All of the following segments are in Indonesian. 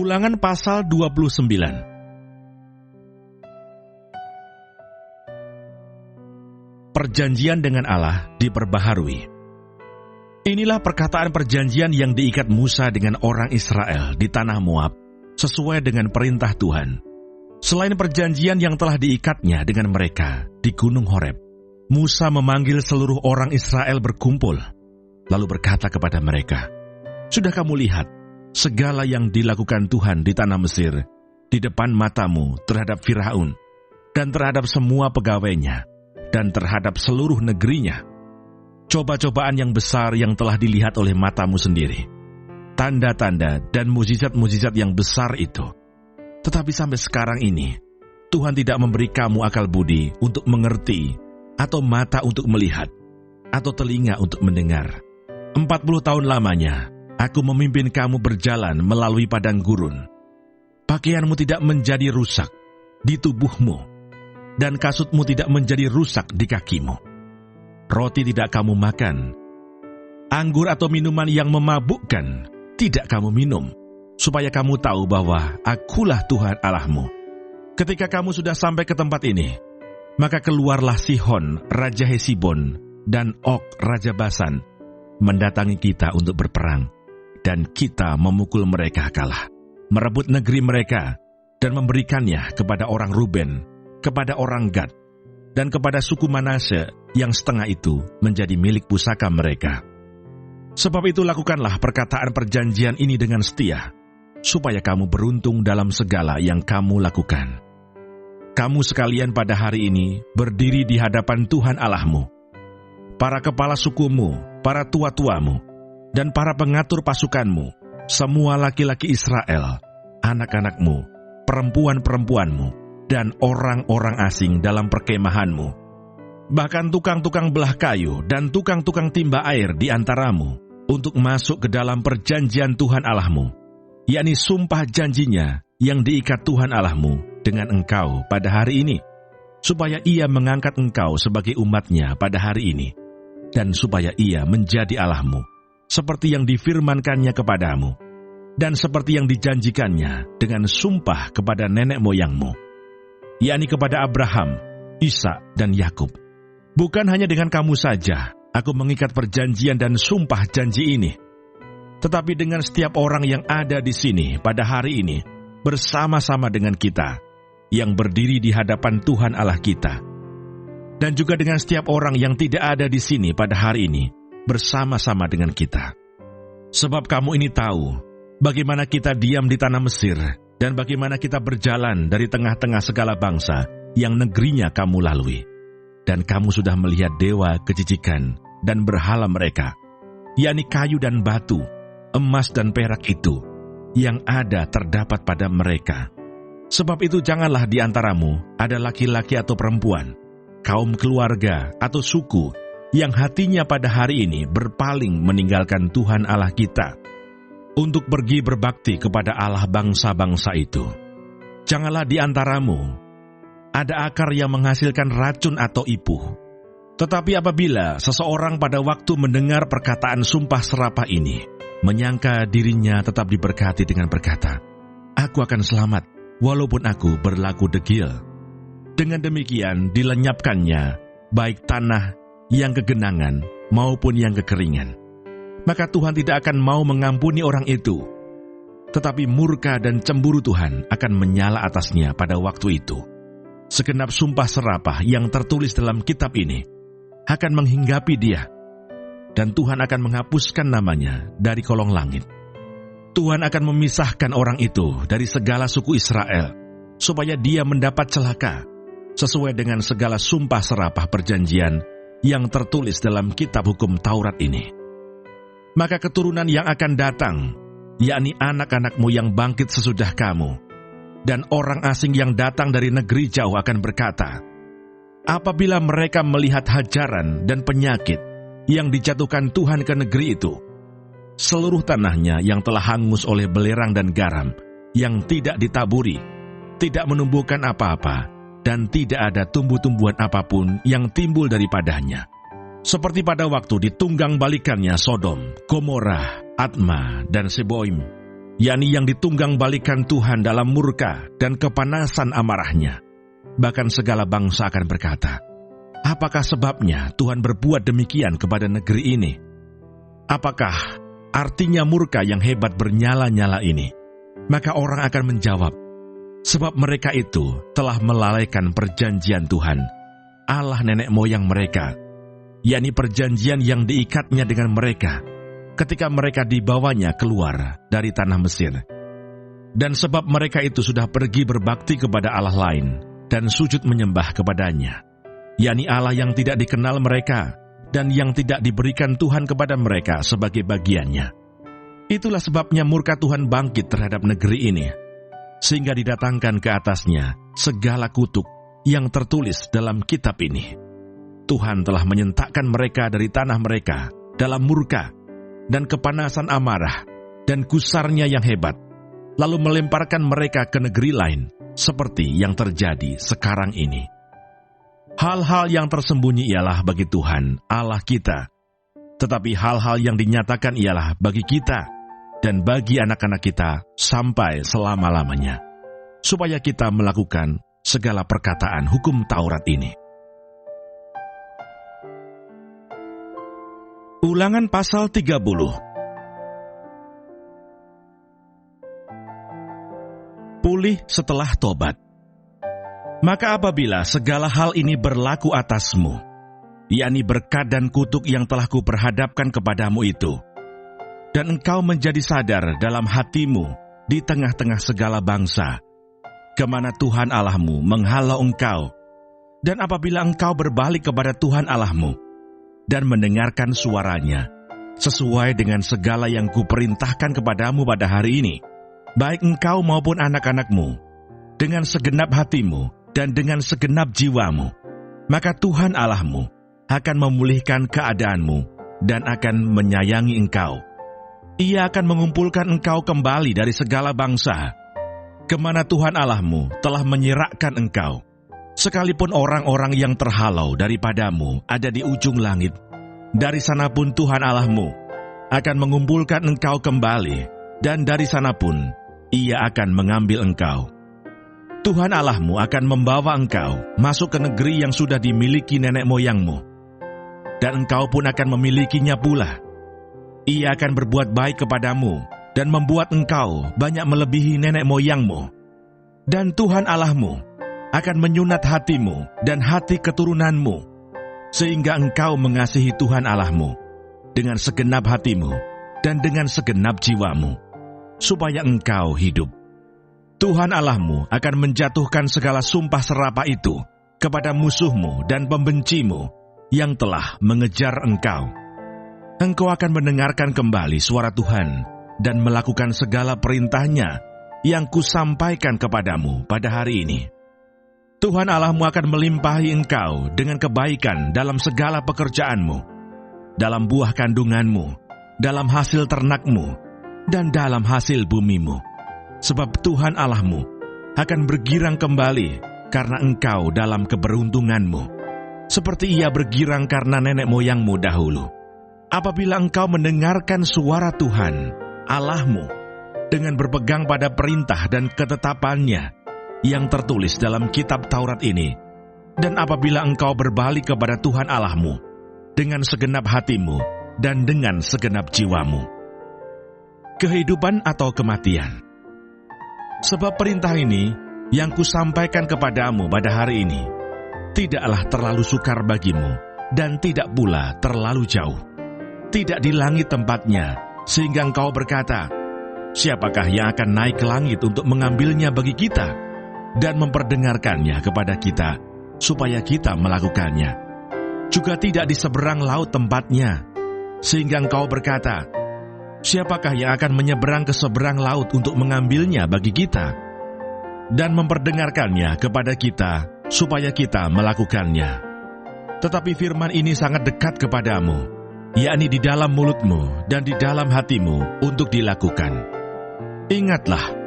Ulangan pasal 29. Perjanjian dengan Allah diperbaharui. Inilah perkataan perjanjian yang diikat Musa dengan orang Israel di tanah Moab, sesuai dengan perintah Tuhan. Selain perjanjian yang telah diikatnya dengan mereka di Gunung Horeb, Musa memanggil seluruh orang Israel berkumpul, lalu berkata kepada mereka, "Sudah kamu lihat segala yang dilakukan Tuhan di tanah Mesir, di depan matamu terhadap Firaun, dan terhadap semua pegawainya, dan terhadap seluruh negerinya. Coba-cobaan yang besar yang telah dilihat oleh matamu sendiri, tanda-tanda dan mujizat-mujizat yang besar itu. Tetapi sampai sekarang ini, Tuhan tidak memberi kamu akal budi untuk mengerti, atau mata untuk melihat, atau telinga untuk mendengar. 40 tahun lamanya, Aku memimpin kamu berjalan melalui padang gurun. Pakaianmu tidak menjadi rusak di tubuhmu, dan kasutmu tidak menjadi rusak di kakimu. Roti tidak kamu makan, anggur atau minuman yang memabukkan tidak kamu minum, supaya kamu tahu bahwa Akulah Tuhan Allahmu. Ketika kamu sudah sampai ke tempat ini, maka keluarlah Sihon, Raja Hesibon, dan Og, Raja Basan, mendatangi kita untuk berperang. Dan kita memukul mereka kalah, merebut negeri mereka, dan memberikannya kepada orang Ruben, kepada orang Gad, dan kepada suku Manase yang setengah itu menjadi milik pusaka mereka. Sebab itu lakukanlah perkataan perjanjian ini dengan setia, supaya kamu beruntung dalam segala yang kamu lakukan. Kamu sekalian pada hari ini berdiri di hadapan Tuhan Allahmu, para kepala sukumu, para tua-tuamu, dan para pengatur pasukanmu, semua laki-laki Israel, anak-anakmu, perempuan-perempuanmu, dan orang-orang asing dalam perkemahanmu. Bahkan tukang-tukang belah kayu dan tukang-tukang timba air di antaramu, untuk masuk ke dalam perjanjian Tuhan Allahmu, yakni sumpah janjinya yang diikat Tuhan Allahmu dengan engkau pada hari ini, supaya Ia mengangkat engkau sebagai umatnya pada hari ini, dan supaya Ia menjadi Allahmu, seperti yang difirmankannya kepadamu, dan seperti yang dijanjikannya dengan sumpah kepada nenek moyangmu, yakni kepada Abraham, Ishak, dan Yakub. Bukan hanya dengan kamu saja Aku mengikat perjanjian dan sumpah janji ini, tetapi dengan setiap orang yang ada di sini pada hari ini, bersama-sama dengan kita, yang berdiri di hadapan Tuhan Allah kita, dan juga dengan setiap orang yang tidak ada di sini pada hari ini, bersama-sama dengan kita. Sebab kamu ini tahu bagaimana kita diam di tanah Mesir, dan bagaimana kita berjalan dari tengah-tengah segala bangsa yang negerinya kamu lalui. Dan kamu sudah melihat dewa kejijikan dan berhala mereka, yakni kayu dan batu, emas dan perak itu, yang ada terdapat pada mereka. Sebab itu janganlah di antaramu ada laki-laki atau perempuan, kaum keluarga atau suku, yang hatinya pada hari ini berpaling meninggalkan Tuhan Allah kita, untuk pergi berbakti kepada Allah bangsa-bangsa itu. Janganlah di antaramu ada akar yang menghasilkan racun atau ipuh. Tetapi apabila seseorang pada waktu mendengar perkataan sumpah serapah ini, menyangka dirinya tetap diberkati dengan berkata, "Aku akan selamat, walaupun aku berlaku degil." Dengan demikian dilenyapkannya baik tanah yang kegenangan maupun yang kekeringan. Maka Tuhan tidak akan mau mengampuni orang itu, tetapi murka dan cemburu Tuhan akan menyala atasnya pada waktu itu. Segenap sumpah serapah yang tertulis dalam kitab ini akan menghinggapi dia, dan Tuhan akan menghapuskan namanya dari kolong langit. Tuhan akan memisahkan orang itu dari segala suku Israel, supaya dia mendapat celaka, sesuai dengan segala sumpah serapah perjanjian yang tertulis dalam kitab hukum Taurat ini. Maka keturunan yang akan datang, yakni anak-anakmu yang bangkit sesudah kamu, dan orang asing yang datang dari negeri jauh akan berkata, apabila mereka melihat hajaran dan penyakit yang dijatuhkan Tuhan ke negeri itu, seluruh tanahnya yang telah hangus oleh belerang dan garam, yang tidak ditaburi, tidak menumbuhkan apa-apa, dan tidak ada tumbuh-tumbuhan apapun yang timbul daripadanya. Seperti pada waktu ditunggang balikannya Sodom, Gomorrah, Adma, dan Seboim, yakni yang ditunggang balikan Tuhan dalam murka dan kepanasan amarahnya. Bahkan segala bangsa akan berkata, apakah sebabnya Tuhan berbuat demikian kepada negeri ini? Apakah artinya murka yang hebat bernyala-nyala ini? Maka orang akan menjawab, sebab mereka itu telah melalaikan perjanjian Tuhan, Allah nenek moyang mereka, yakni perjanjian yang diikatnya dengan mereka ketika mereka dibawanya keluar dari tanah Mesir. Dan sebab mereka itu sudah pergi berbakti kepada Allah lain dan sujud menyembah kepadanya, yakni Allah yang tidak dikenal mereka dan yang tidak diberikan Tuhan kepada mereka sebagai bagiannya. Itulah sebabnya murka Tuhan bangkit terhadap negeri ini, sehingga didatangkan ke atasnya segala kutuk yang tertulis dalam kitab ini. Tuhan telah menyentakkan mereka dari tanah mereka dalam murka dan kepanasan amarah dan gusarnya yang hebat, lalu melemparkan mereka ke negeri lain, seperti yang terjadi sekarang ini. Hal-hal yang tersembunyi ialah bagi Tuhan, Allah kita, tetapi hal-hal yang dinyatakan ialah bagi kita dan bagi anak-anak kita sampai selama-lamanya, supaya kita melakukan segala perkataan hukum Taurat ini. Ulangan pasal 30. Pulih setelah tobat. Maka apabila segala hal ini berlaku atasmu, yakni berkat dan kutuk yang telah kuperhadapkan kepadamu itu, dan engkau menjadi sadar dalam hatimu di tengah-tengah segala bangsa, kemana Tuhan Allahmu menghalau engkau, dan apabila engkau berbalik kepada Tuhan Allahmu, dan mendengarkan suaranya, sesuai dengan segala yang kuperintahkan kepadamu pada hari ini, baik engkau maupun anak-anakmu, dengan segenap hatimu dan dengan segenap jiwamu, maka Tuhan Allahmu akan memulihkan keadaanmu dan akan menyayangi engkau. Ia akan mengumpulkan engkau kembali dari segala bangsa, kemana Tuhan Allahmu telah menyerahkan engkau. Sekalipun orang-orang yang terhalau daripadamu ada di ujung langit, dari sana pun Tuhan Allahmu akan mengumpulkan engkau kembali, dan dari sana pun Ia akan mengambil engkau. Tuhan Allahmu akan membawa engkau masuk ke negeri yang sudah dimiliki nenek moyangmu, dan engkau pun akan memilikinya pula. Ia akan berbuat baik kepadamu dan membuat engkau banyak melebihi nenek moyangmu. Dan Tuhan Allahmu akan menyunat hatimu dan hati keturunanmu, sehingga engkau mengasihi Tuhan Allahmu dengan segenap hatimu dan dengan segenap jiwamu, supaya engkau hidup. Tuhan Allahmu akan menjatuhkan segala sumpah serapah itu kepada musuhmu dan pembencimu yang telah mengejar engkau. Engkau akan mendengarkan kembali suara Tuhan dan melakukan segala perintahnya yang kusampaikan kepadamu pada hari ini. Tuhan Allahmu akan melimpahi engkau dengan kebaikan dalam segala pekerjaanmu, dalam buah kandunganmu, dalam hasil ternakmu, dan dalam hasil bumimu. Sebab Tuhan Allahmu akan bergirang kembali karena engkau dalam keberuntunganmu, seperti Ia bergirang karena nenek moyangmu dahulu. Apabila engkau mendengarkan suara Tuhan Allahmu dengan berpegang pada perintah dan ketetapannya yang tertulis dalam kitab Taurat ini, dan apabila engkau berbalik kepada Tuhan Allahmu dengan segenap hatimu dan dengan segenap jiwamu. Kehidupan atau kematian. Sebab perintah ini yang kusampaikan kepadamu pada hari ini tidaklah terlalu sukar bagimu dan tidak pula terlalu jauh, tidak di langit tempatnya, sehingga engkau berkata, siapakah yang akan naik ke langit untuk mengambilnya bagi kita dan memperdengarkannya kepada kita, supaya kita melakukannya. Juga tidak di seberang laut tempatnya, sehingga engkau berkata, siapakah yang akan menyeberang ke seberang laut untuk mengambilnya bagi kita, dan memperdengarkannya kepada kita, supaya kita melakukannya. Tetapi firman ini sangat dekat kepadamu, yakni di dalam mulutmu dan di dalam hatimu untuk dilakukan. Ingatlah,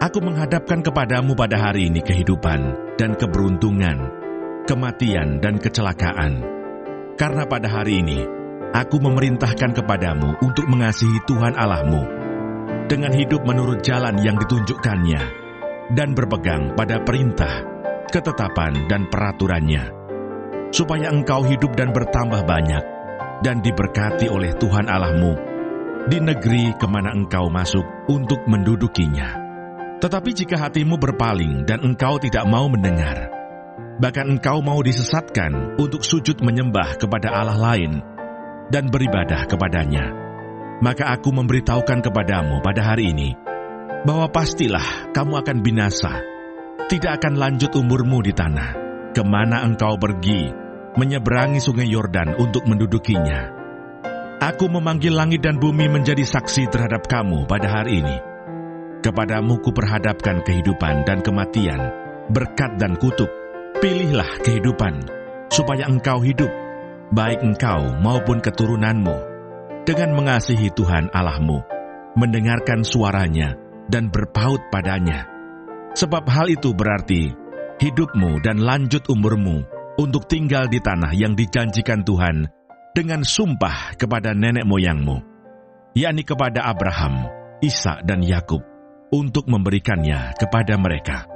aku menghadapkan kepadamu pada hari ini kehidupan dan keberuntungan, kematian dan kecelakaan. Karena pada hari ini, aku memerintahkan kepadamu untuk mengasihi Tuhan Allahmu dengan hidup menurut jalan yang ditunjukkannya, dan berpegang pada perintah, ketetapan, dan peraturannya, supaya engkau hidup dan bertambah banyak, dan diberkati oleh Tuhan Allahmu di negeri kemana engkau masuk untuk mendudukinya. Tetapi jika hatimu berpaling dan engkau tidak mau mendengar, bahkan engkau mau disesatkan untuk sujud menyembah kepada Allah lain dan beribadah kepadanya, maka aku memberitahukan kepadamu pada hari ini, bahwa pastilah kamu akan binasa. Tidak akan lanjut umurmu di tanah kemana engkau pergi menyeberangi sungai Yordan untuk mendudukinya. Aku memanggil langit dan bumi menjadi saksi terhadap kamu pada hari ini. Kepadamu kuperhadapkan kehidupan dan kematian, berkat dan kutuk. Pilihlah kehidupan, supaya engkau hidup, baik engkau maupun keturunanmu, dengan mengasihi Tuhan Allahmu, mendengarkan suaranya, dan berpaut padanya. Sebab hal itu berarti hidupmu dan lanjut umurmu untuk tinggal di tanah yang dijanjikan Tuhan dengan sumpah kepada nenek moyangmu, yakni kepada Abraham, Ishak, dan Yakub, untuk memberikannya kepada mereka.